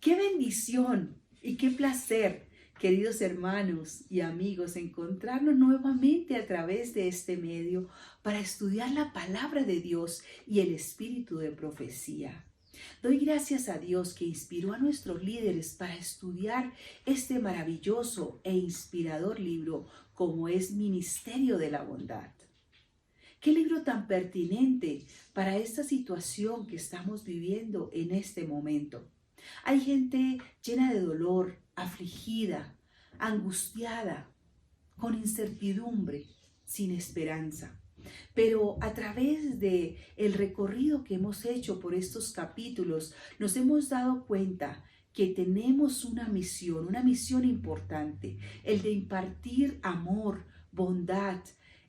Qué bendición y qué placer, queridos hermanos y amigos, encontrarnos nuevamente a través de este medio para estudiar la palabra de Dios y el espíritu de profecía. Doy gracias a Dios que inspiró a nuestros líderes para estudiar este maravilloso e inspirador libro como es Ministerio de la Bondad. Qué libro tan pertinente para esta situación que estamos viviendo en este momento. Hay gente llena de dolor, afligida, angustiada, con incertidumbre, sin esperanza. Pero a través de el recorrido que hemos hecho por estos capítulos, nos hemos dado cuenta que tenemos una misión importante, el de impartir amor, bondad,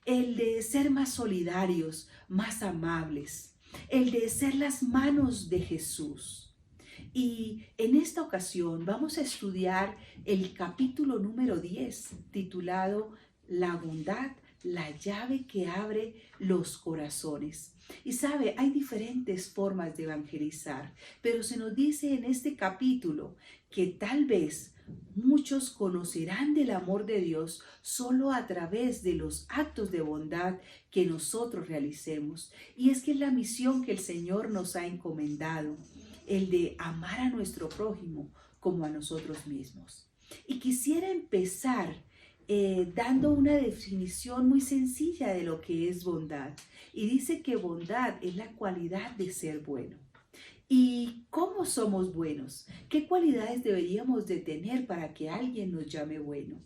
el de ser más solidarios, más amables, el de ser las manos de Jesús. Y en esta ocasión vamos a estudiar el capítulo número 10, titulado La bondad, la llave que abre los corazones. Y sabe, hay diferentes formas de evangelizar, pero se nos dice en este capítulo que tal vez muchos conocerán del amor de Dios solo a través de los actos de bondad que nosotros realicemos. Y es que es la misión que el Señor nos ha encomendado, el de amar a nuestro prójimo como a nosotros mismos. Y quisiera empezar dando una definición muy sencilla de lo que es bondad. Y dice que bondad es la cualidad de ser bueno. ¿Y cómo somos buenos? ¿Qué cualidades deberíamos de tener para que alguien nos llame bueno?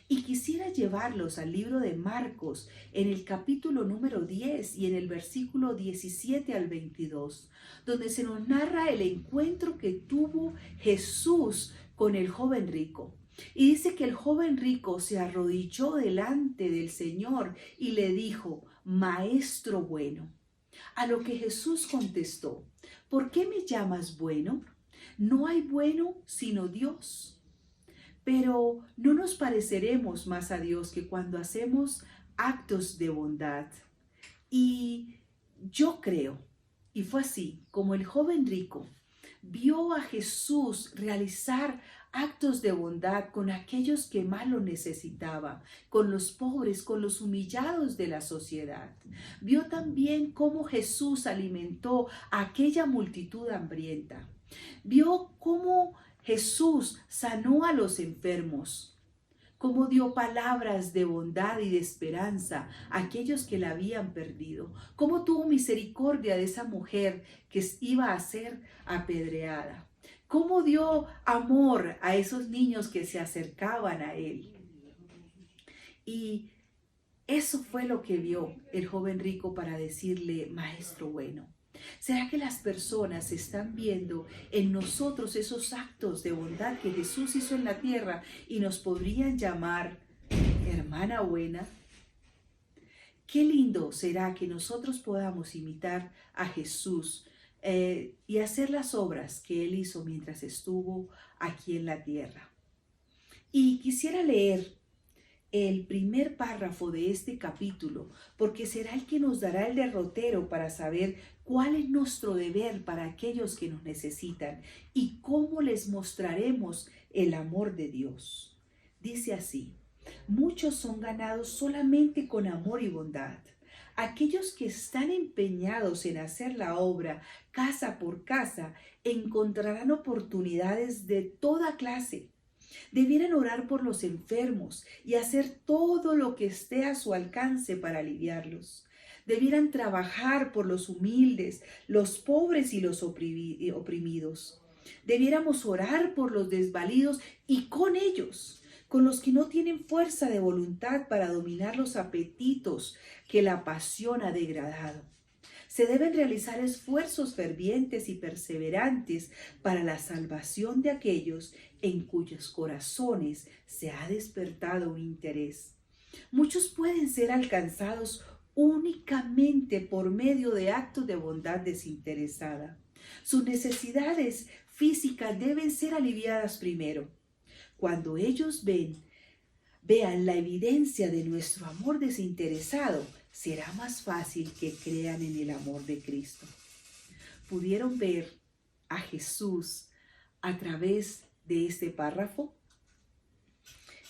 Y quisiera llevarlos al libro de Marcos en el capítulo número 10 y en el versículo 17 al 22, donde se nos narra el encuentro que tuvo Jesús con el joven rico. Y dice que el joven rico se arrodilló delante del Señor y le dijo, Maestro bueno. A lo que Jesús contestó, ¿por qué me llamas bueno? No hay bueno sino Dios. Pero no nos pareceremos más a Dios que cuando hacemos actos de bondad. Y yo creo, y fue así, como el joven rico vio a Jesús realizar actos de bondad con aquellos que más lo necesitaban, con los pobres, con los humillados de la sociedad. Vio también cómo Jesús alimentó a aquella multitud hambrienta. Vio cómo Jesús sanó a los enfermos, cómo dio palabras de bondad y de esperanza a aquellos que la habían perdido, cómo tuvo misericordia de esa mujer que iba a ser apedreada, cómo dio amor a esos niños que se acercaban a él. Y eso fue lo que vio el joven rico para decirle, Maestro bueno. ¿Será que las personas están viendo en nosotros esos actos de bondad que Jesús hizo en la tierra y nos podrían llamar hermana buena? Qué lindo será que nosotros podamos imitar a Jesús y hacer las obras que Él hizo mientras estuvo aquí en la tierra. Y quisiera leer el primer párrafo de este capítulo, porque será el que nos dará el derrotero para saber cuál es nuestro deber para aquellos que nos necesitan y cómo les mostraremos el amor de Dios. Dice así, muchos son ganados solamente con amor y bondad. Aquellos que están empeñados en hacer la obra casa por casa encontrarán oportunidades de toda clase. Debieran orar por los enfermos y hacer todo lo que esté a su alcance para aliviarlos. Debieran trabajar por los humildes, los pobres y los oprimidos. Debiéramos orar por los desvalidos y con ellos, con los que no tienen fuerza de voluntad para dominar los apetitos que la pasión ha degradado. Se deben realizar esfuerzos fervientes y perseverantes para la salvación de aquellos en cuyos corazones se ha despertado un interés. Muchos pueden ser alcanzados únicamente por medio de actos de bondad desinteresada. Sus necesidades físicas deben ser aliviadas primero. Cuando ellos vean la evidencia de nuestro amor desinteresado, será más fácil que crean en el amor de Cristo. Pudieron ver a Jesús a través de este párrafo?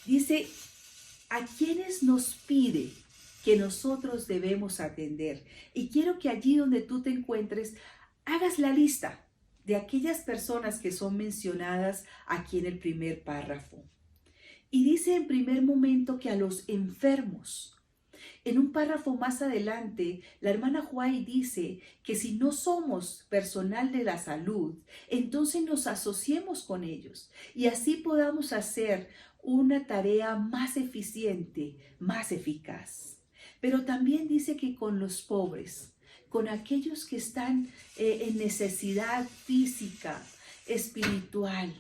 Dice, ¿a quiénes nos pide que nosotros debemos atender? Y quiero que allí donde tú te encuentres, hagas la lista de aquellas personas que son mencionadas aquí en el primer párrafo. Y dice en primer momento que a los enfermos. En un párrafo más adelante, la hermana White dice que si no somos personal de la salud, entonces nos asociemos con ellos y así podamos hacer una tarea más eficiente, más eficaz. Pero también dice que con los pobres, con aquellos que están en necesidad física, espiritual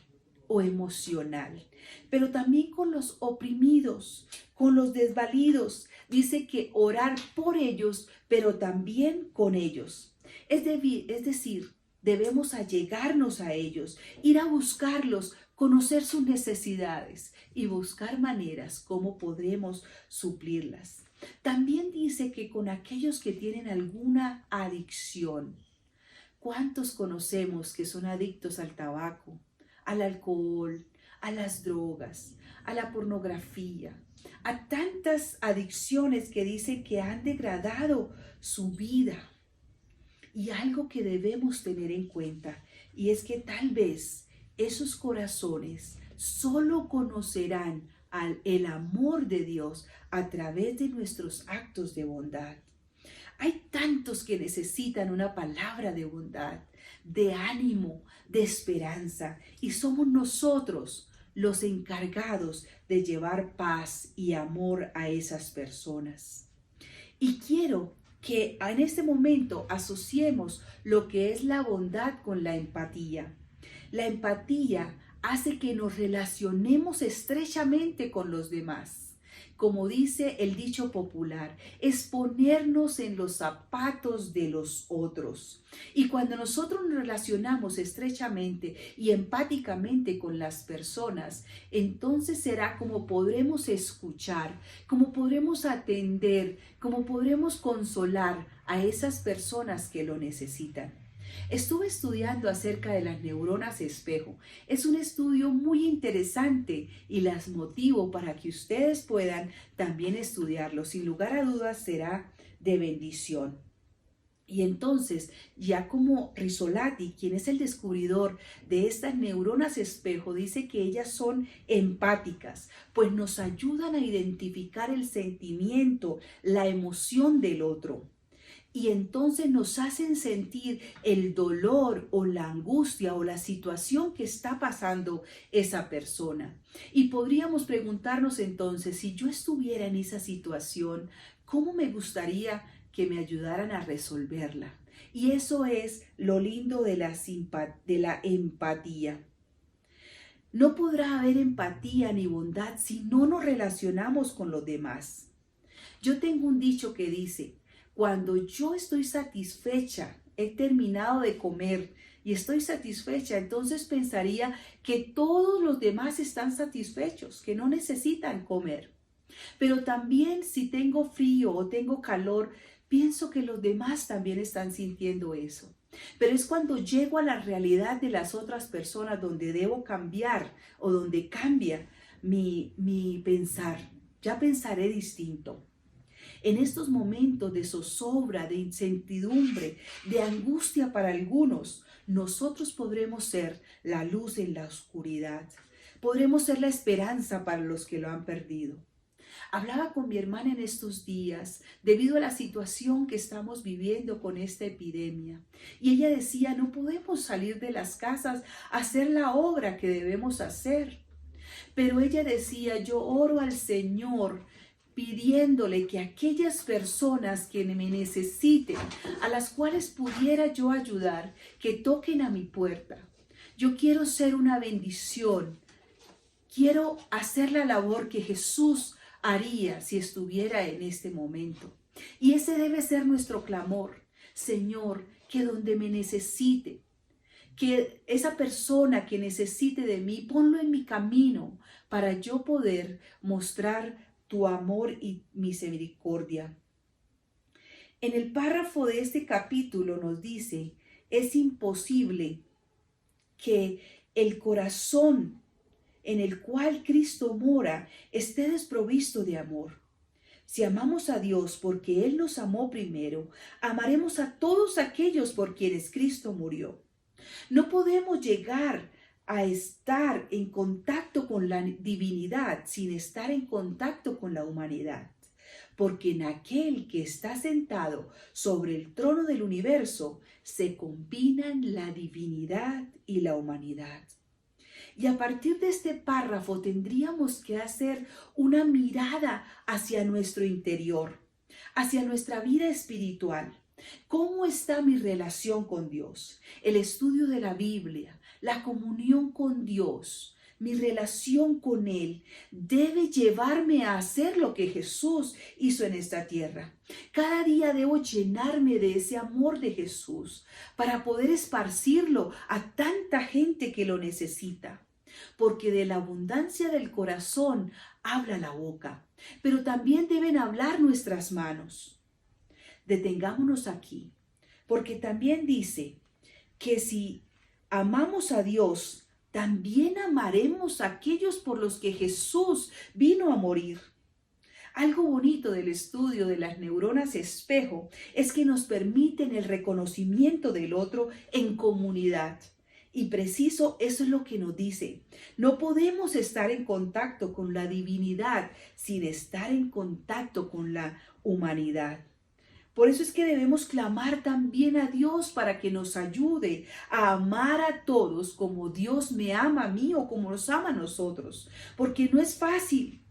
o emocional, pero también con los oprimidos, con los desvalidos. Dice que orar por ellos, pero también con ellos. Es decir, debemos allegarnos a ellos, ir a buscarlos, conocer sus necesidades y buscar maneras como podremos suplirlas. También dice que con aquellos que tienen alguna adicción. ¿Cuántos conocemos que son adictos al tabaco, al alcohol, a las drogas, a la pornografía, a tantas adicciones que dicen que han degradado su vida? Y algo que debemos tener en cuenta, y es que tal vez esos corazones solo conocerán el amor de Dios a través de nuestros actos de bondad. Hay tantos que necesitan una palabra de bondad, de ánimo, de esperanza, y somos nosotros los encargados de llevar paz y amor a esas personas. Y quiero que en este momento asociemos lo que es la bondad con la empatía. La empatía hace que nos relacionemos estrechamente con los demás. Como dice el dicho popular, es ponernos en los zapatos de los otros. Y cuando nosotros nos relacionamos estrechamente y empáticamente con las personas, entonces será como podremos escuchar, como podremos atender, como podremos consolar a esas personas que lo necesitan. Estuve estudiando acerca de las neuronas espejo. Es un estudio muy interesante y las motivo para que ustedes puedan también estudiarlo. Sin lugar a dudas será de bendición. Y entonces, ya como Rizzolatti, quien es el descubridor de estas neuronas espejo, dice que ellas son empáticas, pues nos ayudan a identificar el sentimiento, la emoción del otro. Y entonces nos hacen sentir el dolor o la angustia o la situación que está pasando esa persona. Y podríamos preguntarnos entonces, si yo estuviera en esa situación, ¿cómo me gustaría que me ayudaran a resolverla? Y eso es lo lindo de la empatía. No podrá haber empatía ni bondad si no nos relacionamos con los demás. Yo tengo un dicho que dice, cuando yo estoy satisfecha, he terminado de comer y estoy satisfecha, entonces pensaría que todos los demás están satisfechos, que no necesitan comer. Pero también si tengo frío o tengo calor, pienso que los demás también están sintiendo eso. Pero es cuando llego a la realidad de las otras personas donde debo cambiar o donde cambia mi pensar. Ya pensaré distinto. En estos momentos de zozobra, de incertidumbre, de angustia para algunos, nosotros podremos ser la luz en la oscuridad. Podremos ser la esperanza para los que lo han perdido. Hablaba con mi hermana en estos días debido a la situación que estamos viviendo con esta epidemia. Y ella decía, no podemos salir de las casas a hacer la obra que debemos hacer. Pero ella decía, yo oro al Señor pidiéndole que aquellas personas que me necesiten, a las cuales pudiera yo ayudar, que toquen a mi puerta. Yo quiero ser una bendición. Quiero hacer la labor que Jesús haría si estuviera en este momento. Y ese debe ser nuestro clamor. Señor, que donde me necesite, que esa persona que necesite de mí, ponlo en mi camino para yo poder mostrar tu amor y misericordia. En el párrafo de este capítulo nos dice, es imposible que el corazón en el cual Cristo mora esté desprovisto de amor. Si amamos a Dios porque Él nos amó primero, amaremos a todos aquellos por quienes Cristo murió. No podemos llegar a estar en contacto con la divinidad sin estar en contacto con la humanidad, porque en aquel que está sentado sobre el trono del universo se combinan la divinidad y la humanidad. Y a partir de este párrafo tendríamos que hacer una mirada hacia nuestro interior, hacia nuestra vida espiritual. ¿Cómo está mi relación con Dios? El estudio de la Biblia, la comunión con Dios, mi relación con Él debe llevarme a hacer lo que Jesús hizo en esta tierra. Cada día debo llenarme de ese amor de Jesús para poder esparcirlo a tanta gente que lo necesita. Porque de la abundancia del corazón habla la boca, pero también deben hablar nuestras manos. Detengámonos aquí, porque también dice que si amamos a Dios, también amaremos a aquellos por los que Jesús vino a morir. Algo bonito del estudio de las neuronas espejo es que nos permiten el reconocimiento del otro en comunidad. Y preciso, eso es lo que nos dice. No podemos estar en contacto con la divinidad sin estar en contacto con la humanidad. Por eso es que debemos clamar también a Dios para que nos ayude a amar a todos como Dios me ama a mí o como nos ama a nosotros. Porque no es fácil.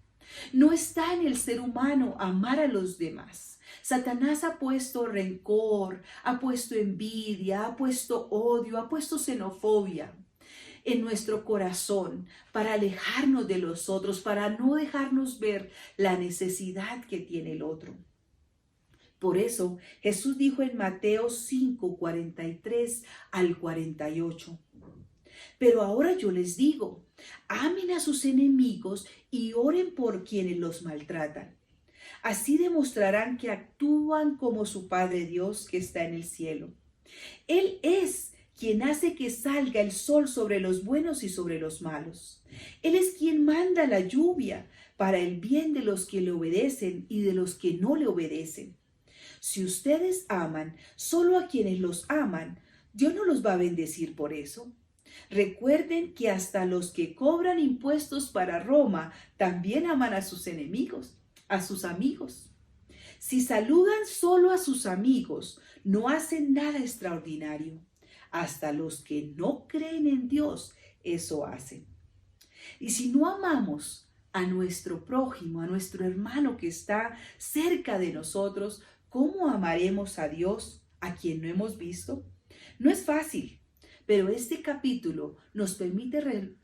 No está en el ser humano amar a los demás. Satanás ha puesto rencor, ha puesto envidia, ha puesto odio, ha puesto xenofobia en nuestro corazón para alejarnos de los otros, para no dejarnos ver la necesidad que tiene el otro. Por eso Jesús dijo en Mateo 5, 43 al 48. Pero ahora yo les digo, amen a sus enemigos y oren por quienes los maltratan. Así demostrarán que actúan como su Padre Dios que está en el cielo. Él es quien hace que salga el sol sobre los buenos y sobre los malos. Él es quien manda la lluvia para el bien de los que le obedecen y de los que no le obedecen. Si ustedes aman solo a quienes los aman, ¿Dios no los va a bendecir por eso? Recuerden que hasta los que cobran impuestos para Roma también aman a sus enemigos, a sus amigos. Si saludan solo a sus amigos, no hacen nada extraordinario. Hasta los que no creen en Dios, eso hacen. Y si no amamos a nuestro prójimo, a nuestro hermano que está cerca de nosotros, ¿cómo amaremos a Dios, a quien no hemos visto? No es fácil. Pero este capítulo nos permite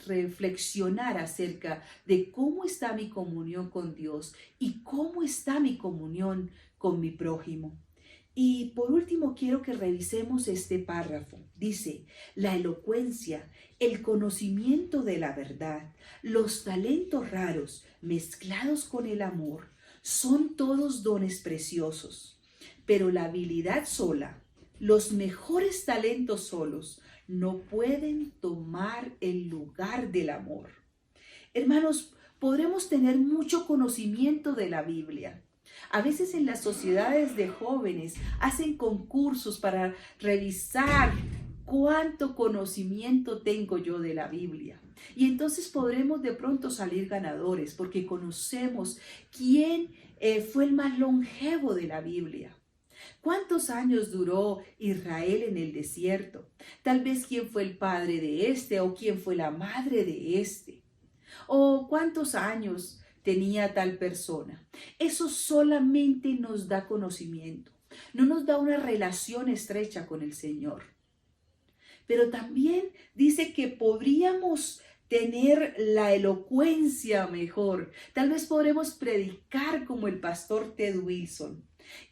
reflexionar acerca de cómo está mi comunión con Dios y cómo está mi comunión con mi prójimo. Y por último quiero que revisemos este párrafo. Dice, la elocuencia, el conocimiento de la verdad, los talentos raros mezclados con el amor, son todos dones preciosos. Pero la habilidad sola, los mejores talentos solos, no pueden tomar el lugar del amor. Hermanos, podremos tener mucho conocimiento de la Biblia. A veces en las sociedades de jóvenes hacen concursos para revisar cuánto conocimiento tengo yo de la Biblia. Y entonces podremos de pronto salir ganadores porque conocemos quién fue el más longevo de la Biblia. ¿Cuántos años duró Israel en el desierto? Tal vez quién fue el padre de este o quién fue la madre de este. O cuántos años tenía tal persona. Eso solamente nos da conocimiento. No nos da una relación estrecha con el Señor. Pero también dice que podríamos tener la elocuencia mejor. Tal vez podremos predicar como el pastor Ted Wilson.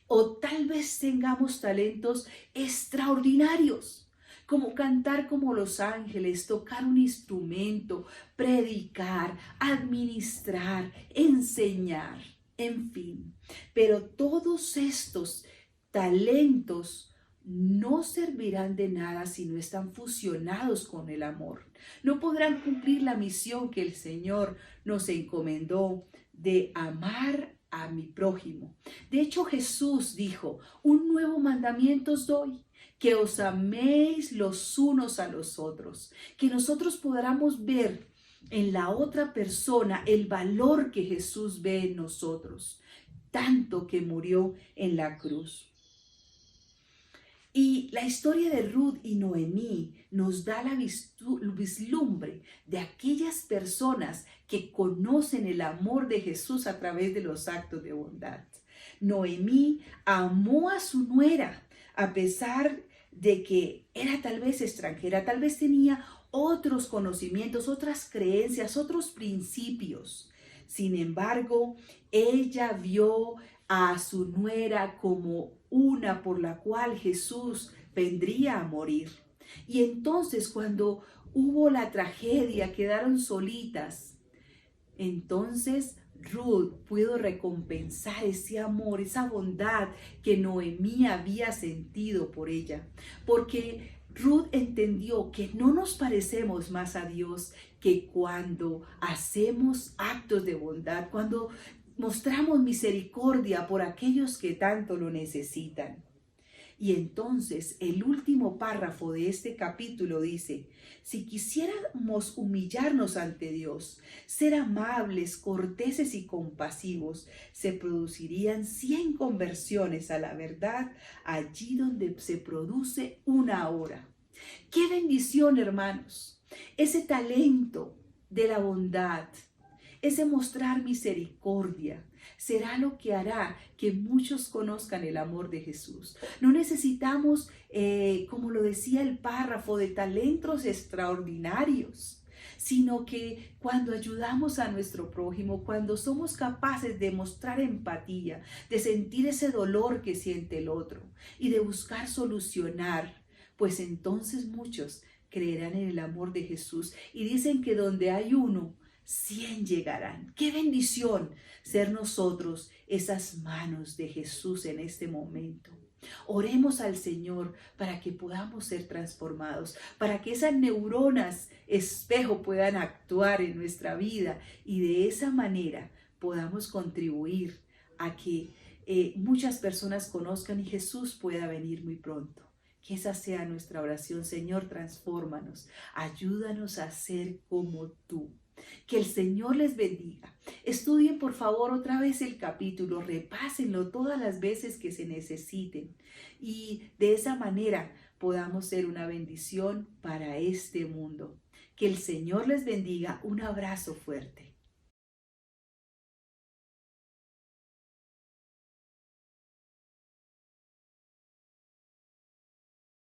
O tal vez tengamos talentos extraordinarios, como cantar como los ángeles, tocar un instrumento, predicar, administrar, enseñar, en fin. Pero todos estos talentos no servirán de nada si no están fusionados con el amor. No podrán cumplir la misión que el Señor nos encomendó de amar a mi prójimo. De hecho, Jesús dijo, un nuevo mandamiento os doy, que os améis los unos a los otros, que nosotros podamos ver en la otra persona el valor que Jesús ve en nosotros, tanto que murió en la cruz. Y la historia de Ruth y Noemí nos da la vislumbre de aquellas personas que conocen el amor de Jesús a través de los actos de bondad. Noemí amó a su nuera a pesar de que era tal vez extranjera, tal vez tenía otros conocimientos, otras creencias, otros principios. Sin embargo, ella vio a su nuera como una por la cual Jesús vendría a morir. Y entonces cuando hubo la tragedia, quedaron solitas. Entonces Ruth pudo recompensar ese amor, esa bondad que Noemí había sentido por ella. Porque Ruth entendió que no nos parecemos más a Dios que cuando hacemos actos de bondad, cuando mostramos misericordia por aquellos que tanto lo necesitan. Y entonces el último párrafo de este capítulo dice, si quisiéramos humillarnos ante Dios, ser amables, corteses y compasivos, se producirían 100 conversiones a la verdad allí donde se produce una hora. ¡Qué bendición, hermanos! Ese talento de la bondad, ese mostrar misericordia, será lo que hará que muchos conozcan el amor de Jesús. No necesitamos, como lo decía el párrafo, de talentos extraordinarios, sino que cuando ayudamos a nuestro prójimo, cuando somos capaces de mostrar empatía, de sentir ese dolor que siente el otro y de buscar solucionar, pues entonces muchos creerán en el amor de Jesús y dicen que donde hay uno, 100 llegarán. ¡Qué bendición ser nosotros esas manos de Jesús en este momento! Oremos al Señor para que podamos ser transformados, para que esas neuronas espejo puedan actuar en nuestra vida y de esa manera podamos contribuir a que muchas personas conozcan y Jesús pueda venir muy pronto. Que esa sea nuestra oración. Señor, transfórmanos, ayúdanos a ser como tú. Que el Señor les bendiga. Estudien por favor otra vez el capítulo, repásenlo todas las veces que se necesiten y de esa manera podamos ser una bendición para este mundo. Que el Señor les bendiga. Un abrazo fuerte.